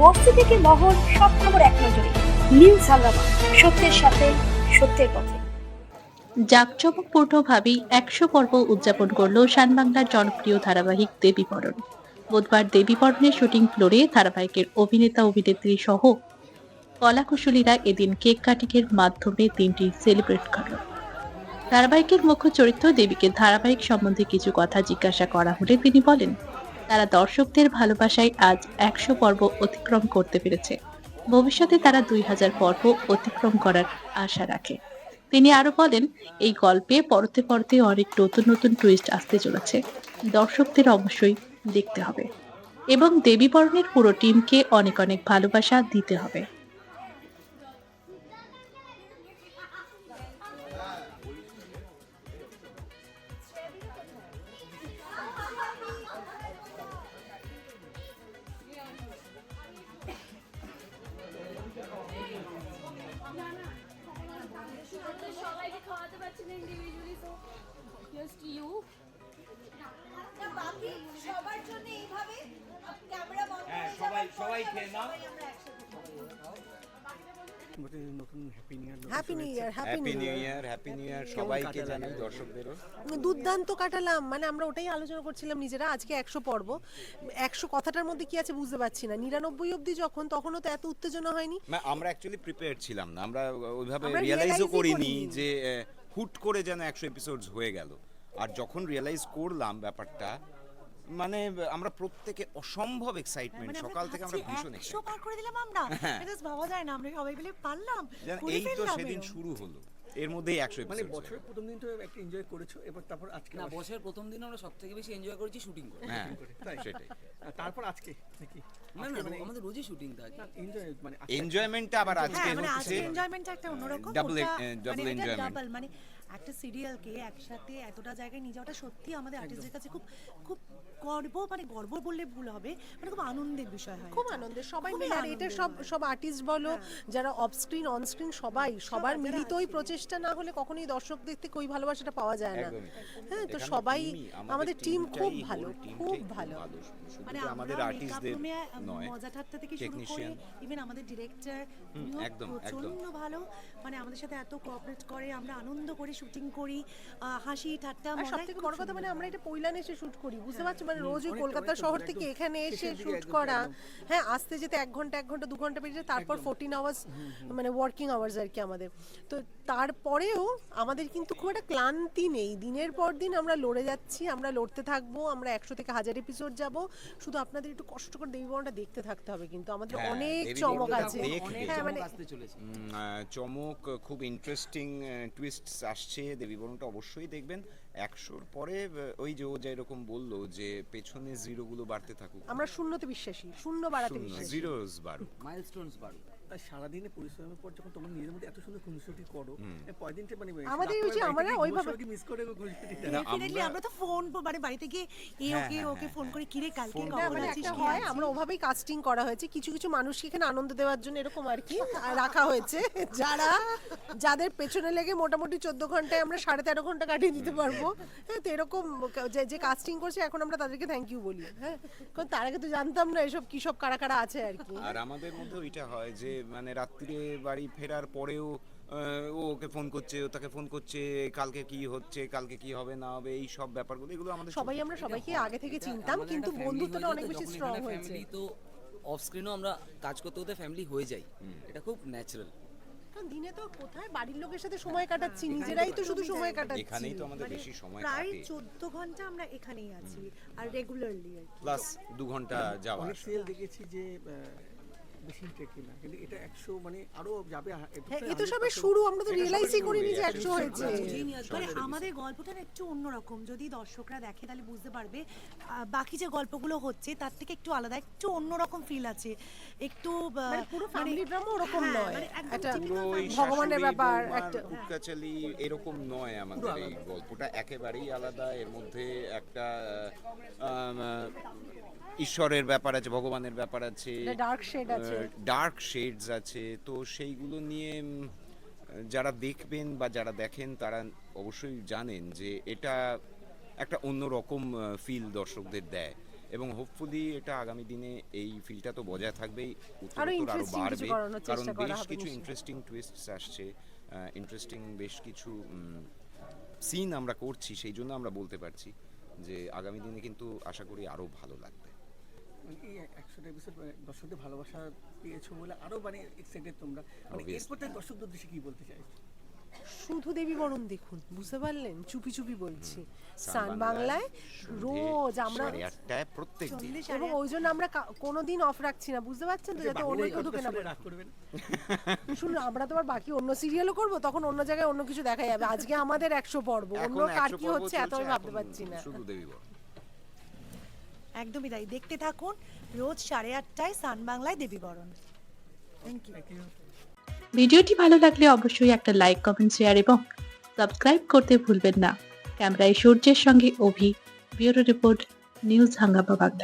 বস্তি থেকে মহল, সব খবর এক নজরে। নিউজ হাঙ্গামা, সত্যের সাথে সত্যের পথে। জাঁকজমকপূর্ণভাবেই ১০০ পর্ব উদযাপন করল শানবাংলার জনপ্রিয় ধারাবাহিক দেবীবরণ। বুধবার দেবীবরণের শুটিং ফ্লোরে ধারাবাহিকের অভিনেতা অভিনেত্রী সহ কলাকুশলীরা এদিন কেক কাটিংয়ের মাধ্যমে দিনটি সেলিব্রেট করল। ধারাবাহিকের মুখ্য চরিত্র দেবীকে ধারাবাহিক সম্বন্ধে কিছু কথা জিজ্ঞাসা করা হলে তিনি বলেন, তারা দর্শকদের ভালোবাসায় আজ ১০০ পর্ব অতিক্রম করতে পেরেছে। ভবিষ্যতে তারা ২০০০ পর্ব অতিক্রম করার আশা রাখে। তিনি আরো বলেন, এই গল্পে পরতে পরতে অনেক নতুন নতুন টুইস্ট আসতে চলেছে, দর্শকদের অবশ্যই দেখতে হবে এবং দেবীবরণের পুরো টিমকে অনেক অনেক ভালোবাসা দিতে হবে। সবাইকে খাওয়াতে পারছি না ইন্ডিভিজুয়ালি, সো জাস্ট ইউ। বাকি সবার জন্য এইভাবে ক্যামেরা বন্ধ হয়ে সবাই যাবে, সবাই খেয়ে নাও। আমরা একসাথে খাবো। নতুন happy new year happy new year, happy new year সবাইকে জানাই, দর্শকদেরও। দুর্দান্ত কাটালাম। মানে আমরা ওটাই আলোচনা করছিলাম নিজেরা, আজকে ১০০ পর্ব। ১০০ কথাটার মধ্যে কি আছে বুঝতে পারছি না। ৯৯ অবধি যখন, তখনও তো এত উত্তেজনা হয়নি। আমরা অ্যাকচুয়ালি প্রিপেয়ার ছিলাম না, আমরা ওইভাবে আমরা রিয়েলাইজও realize-ই করিনি করিনি। যে হুট করে যেন ১০০ এপিসোডস হয়ে গেল। আর যখন রিয়েলাইজ করলাম ব্যাপারটা, মানে আমরা প্রত্যেকে অসম্ভব এক্সাইটমেন্ট, সকাল থেকে আমরা ভীষণ 100 পার করে দিলাম আমরা। এটা ভাবা যায় না, আমরা সবাই মিলে পারলাম। করে এই তো ফেললাম সেদিন এরম। শুরু হলো, এর মধ্যেই ১০০ মানে এপিসোড। বছরের প্রথম দিন তো একটা এনজয় করেছো, এবার তারপর আজকে না, বছরের প্রথম দিন আমরা সবথেকে বেশি এনজয় করেছি শুটিং করে। হ্যাঁ তাই সেটাই। তারপর আজকে নাকি না না, আমাদের রোজই শুটিং থাকে। এনজয় মানে এনজয়মেন্টটা আবার আজকে হ্যাঁ, মানে হচ্ছে আজকে এনজয়মেন্টটা একটা অন্যরকম। double ওটা double মানে এটা enjoyment। ডাবল, মানে একটা সিরিয়ালকে একসাথে এতটা জায়গায় নিয়ে যাওয়াটা সত্যি আমাদের আর্টিস্টদের কাছে খুব খুব গর্ব, মানে গর্ব বললে ভুল হবে, মানে খুব আনন্দের বিষয় হয়। খুব আনন্দের, সবাই খুবই মিলে। আর এটা আনন্দের। সব আর্টিস্ট বলো, যারা অফ স্ক্রিন অন স্ক্রিন সবার যারা মিলিতই আছে। প্রচেষ্টা না হলে কখনোই দর্শকদের থেকে ওই ভালোবাসাটা পাওয়া যায় না। একদমই। হ্যাঁ, তো এখানে সবাই, টিমই, আমাদের টিম টিমটাই, খুব whole ভালো, টিমটাই খুব ভালো। শুধু মানে যে আমাদের আমরা আর্টিস্টদের রুমে নয়, মজা ঠাট্টা থেকে শুরু করে টেকনিশিয়ান। ইভেন আমাদের ডিরেক্টর একদম, প্রচন্ড ভালো, মানে আমাদের সাথে এত কোঅপারেট করে, আমরা আনন্দ করে শুটিং করি, হাসি ঠাট্টা আর মজা। সবথেকে বড় কথা, মানে আমরা এটা পৈলান এসে শুট করি, বুঝতে পারছো? মানে রোজ ওই কলকাতা শহর থেকে এখানে এসে শুট করা। হ্যাঁ, আসতে যেতে ১ ঘন্টা ২ ঘন্টা বেরিয়ে যায়, তারপর 14 আওয়ার্স মানে ওয়ার্কিং আওয়ার্স আর কি আমাদের। তো তারপরেও আমাদের কিন্তু খুব একটা ক্লান্তি নেই। দিনের পর দিন আমরা লড়ে যাচ্ছি, আমরা লড়তে থাকবো, আমরা ১০০ থেকে ১০০০ এপিসোড যাব। শুধু আপনাদের একটু কষ্ট করে দেবীবরণটা দেখতে থাকতে হবে, কিন্তু আমাদের হ্যাঁ, অনেক দেবীবরণটা চমক আছে। দেখবে। হ্যাঁ, মানে আসতে চলেছে। চমক, খুব ইন্টারেস্টিং টুইস্টস আসছে। দেবীবরণটা অবশ্যই দেখবেন। ১০০-র পরে ওই যে ও যেরকম বললো যে পেছনে জিরোগুলো বাড়তে থাকুক, আমরা শূন্যতে বিশ্বাসী, শূন্য বাড়াতে বিশ্বাসী। জিরোস বাড়ুক। মাইলস্টোনস বাড়ুক। তাই সারাদিনে পরিশ্রমের পর যখন তোমার নিজের মধ্যে এত সুন্দর খুনসুটি করো, পরের দিনটা মানে আমাদের ওই যে আমরা ওইভাবে মিস করে খুনসুটিটা। ডেফিনেটলি আমরা তো ফোন মানে বাড়ি থেকে ওকে ফোন করে, কিরে কালকে না, কখন মানে আছিস, একটা কি হয়, আছিস? আমরা ওভাবেই কাস্টিং করা হয়েছে। কিছু কিছু মানুষকে এখানে আনন্দ দেওয়ার জন্য এরকম আর কি রাখা হয়েছে, যাদের পেছনে লেগে মোটামুটি 14 ঘন্টায় আমরা 13.5 ঘন্টা কাটিয়ে দিতে পারবো। হ্যাঁ, তো এরকম যে কাস্টিং করছে, এখন আমরা তাদেরকে থ্যাংক ইউ বলি। হ্যাঁ, কারণ তার আগে তো জানতাম না এসব কি সব কারা কারা আছে আর কি। আর আমাদের মধ্যে ওইটা হয় যে মানে রাত্রিরে বাড়ি ফেরার পরেও ও ওকে ফোন করছে, ও তাকে ফোন করছে, কালকে কি হচ্ছে, কালকে কি হবে না হবে, এই সব ব্যাপারগুলো, এগুলো আমাদের সবাই আমরা সবাইকে আগে থেকে চিনতাম, কিন্তু বন্ধুত্বটা অনেক বেশি স্ট্রং হয়েছে। ফ্যামিলি তো অফ স্ক্রিনও আমরা কাজ করতে করতে ফ্যামিলি হয়ে যাই, এটা খুব ন্যাচারাল। কারণ দিনে তো কোথায় বাড়ির লোকের সাথে সময় কাটাচ্ছি, নিজেরাই তো শুধু সময় কাটাচ্ছি। এখানেই তো আমাদের বেশি সময় প্রায় কাটে, 14 ঘন্টা আমরা এখানেই আছি, আর রেগুলারলি আর কি। প্লাস 2 ঘন্টা যাওয়া অনেক আসা। সিরিয়াল দেখেছি যে বেশি ইন্টারেক্টিং না, কিন্তু এটা ১০০ মানে আরো যাবে। হ্যাঁ, এ তো সবে শুরু, আমরা তো রিয়েলাইজই করিনি যে ১০০ হয়েছে। মানে আমাদের গল্পটা না একটু অন্যরকম, যদি দর্শকরা দেখে তাহলে বুঝতে পারবে। বাকি যে গল্পগুলো হচ্ছে তার থেকে একটু আলাদা, একটু অন্যরকম ফিল আছে, একটু মানে পুরো ফ্যামিলি ড্রামা ওরকম হ্যাঁ, নয়, মানে একদম একটা পুরো ওই ভগবানের শাশুড়ি, ব্যাপার, বৌমার একটা কুটকাচালি এরকম নয় আমাদের এই গল্পটা, একেবারেই আলাদা। এর মধ্যে একটা ঈশ্বরের ব্যাপার আছে, ভগবানের ব্যাপার আছে, ডার্ক শেড আছে। ডার্ক শেডস আছে। তো সেইগুলো নিয়ে যারা দেখবেন বা যারা দেখেন তারা অবশ্যই জানেন যে এটা একটা অন্যরকম ফিল দর্শকদের দেয়। এবং হোপফুলি এটা আগামী দিনে এই ফিলটা তো বজায় থাকবেই, আরো উত্তরোত্তর আরো interesting কিছু বাড়বে, করানোর কারণ চেষ্টা করা বেশ হবে কিছু নিশ্চয়ই। ইন্টারেস্টিং টুইস্টস আসছে, ইন্টারেস্টিং বেশ কিছু সিন আমরা করছি, সেই জন্য আমরা বলতে পারছি যে আগামী দিনে কিন্তু আশা করি আরো ভালো লাগবে। মানে এই 100টা এপিসোড দর্শকদের ভালোবাসা পেয়েছো বলে আরো মানে এক্সাইটেড তোমরা, মানে Obviously. এরপর থেকে দর্শকদের উদ্দেশ্যে কি বলতে চাই? শুধু দেবী বরণ দেখুন, বুঝতে পারলেন? চুপি চুপি বলছি, সান সান বাংলায় সন্ধে রোজ আমরা 8:30 প্রত্যেক দিন। এবং ওই জন্য আমরা কোনোদিন অফ রাখছি না, বুঝতে পারছেন তো, যাতে অন্য কেউ ঢুকে না পড়ে। রাগ করবেন? শুনুন, আমরা তো আবার বাকি অন্য সিরিয়ালও করবো, তখন অন্য জায়গায় অন্য কিছু দেখা যাবে। আজকে আমাদের 100 পর্ব, অন্য এখন কার 100 কি পর্ব হচ্ছে এত আমি চলছে, ভাবতে এখন পারছি না। শুধু দেবী বরণ। একদমই তাই, দেখতে থাকুন রোজ 8:30টায় সান বাংলায় দেবী বরণ। Thank you. ভিডিওটি ভালো লাগলে অবশ্যই একটা লাইক, কমেন্ট, শেয়ার এবং সাবস্ক্রাইব করতে ভুলবেন না। ক্যামেরায় সূর্যের সঙ্গে অভি, ব্যুরো রিপোর্ট, নিউজ হাঙ্গামা বাংলা।